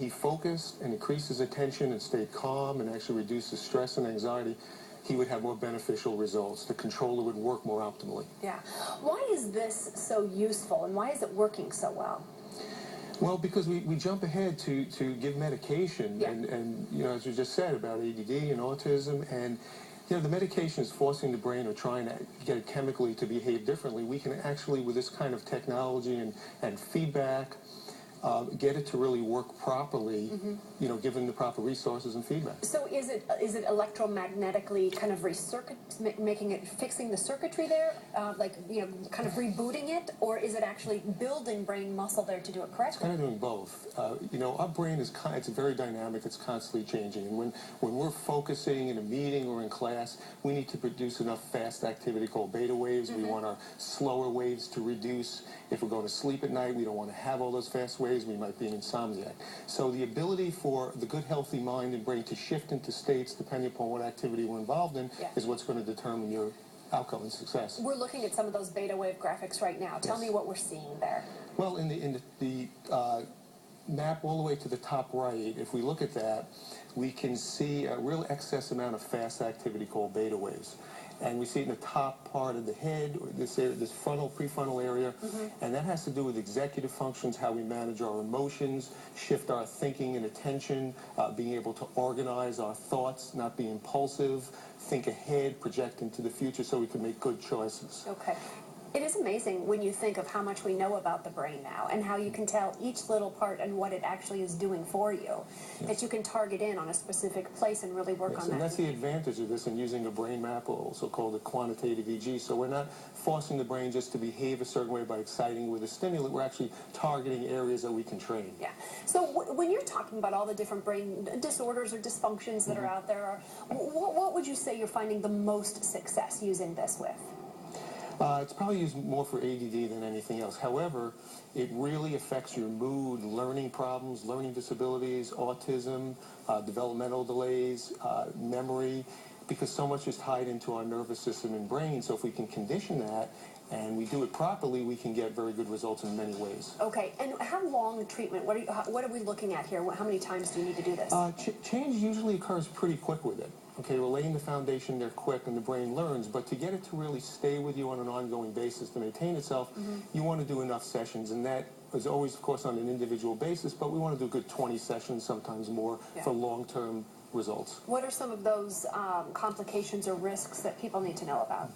he focused and increased his attention and stayed calm and actually reduced his stress and anxiety, he would have more beneficial results. The controller would work more optimally. Yeah. Why is this so useful, and why is it working so well? Well, because we jump ahead to give medication, Yeah. and you know, as you just said about ADD and autism, and you know, the medication is forcing the brain or trying to get it chemically to behave differently. We can actually, with this kind of technology and feedback, get it to really work properly, you know, given the proper resources and feedback. So is it electromagnetically kind of fixing the circuitry there, like, you know, kind of rebooting it, or is it actually building brain muscle there to do it correctly? It's kind of doing both. You know, our brain is it's very dynamic. It's constantly changing, and when we're focusing in a meeting or in class, we need to produce enough fast activity called beta waves. We want our slower waves to reduce. If we're going to sleep at night, we don't want to have all those fast waves. We might be an insomniac. So the ability for the good, healthy mind and brain to shift into states depending upon what activity we're involved in is what's going to determine your outcome and success. We're looking at some of those beta wave graphics right now. Tell me what we're seeing there. Well, in the map all the way to the top right, if we look at that, we can see a real excess amount of fast activity called beta waves. And we see it in the top part of the head, or this prefrontal area, and that has to do with executive functions, how we manage our emotions, shift our thinking and attention, being able to organize our thoughts, not be impulsive, think ahead, project into the future so we can make good choices. Okay. It is amazing when you think of how much we know about the brain now and how you can tell each little part and what it actually is doing for you, that you can target in on a specific place and really work on that. And that's the advantage of this in using a brain map, also called a quantitative EEG. So we're not forcing the brain just to behave a certain way by exciting with a stimulant. We're actually targeting areas that we can train. Yeah. So when you're talking about all the different brain disorders or dysfunctions that are out there, what would you say you're finding the most success using this with? It's probably used more for ADD than anything else. However, it really affects your mood, learning problems, learning disabilities, autism, developmental delays, memory, because so much is tied into our nervous system and brain. So if we can condition that and we do it properly, we can get very good results in many ways. Okay, and how long treatment? What are we looking at here? How many times do you need to do this? Change usually occurs pretty quick with it. Okay, we're laying the foundation there quick and the brain learns, but to get it to really stay with you on an ongoing basis, to maintain itself, you want to do enough sessions, and that is always, of course, on an individual basis, but we want to do a good 20 sessions, sometimes more, for long-term results. What are some of those complications or risks that people need to know about?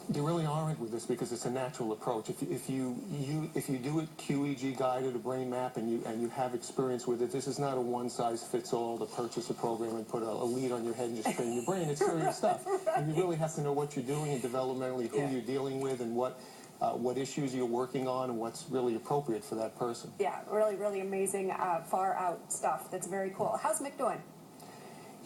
There really aren't with this because it's a natural approach. If you do it QEEG guided, a brain map, and you have experience with it, this is not a one-size-fits-all to purchase a program and put a lead on your head and just train your brain. It's serious stuff. And you really have to know what you're doing and developmentally who you're dealing with and what issues you're working on and what's really appropriate for that person. Yeah, really, really amazing, far-out stuff. That's very cool. How's Mick doing?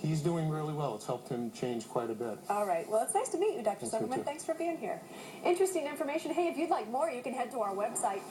He's doing really well. It's helped him change quite a bit. All right. Well, it's nice to meet you, Dr. Silverman. Thanks for being here. Interesting information. Hey, if you'd like more, you can head to our website.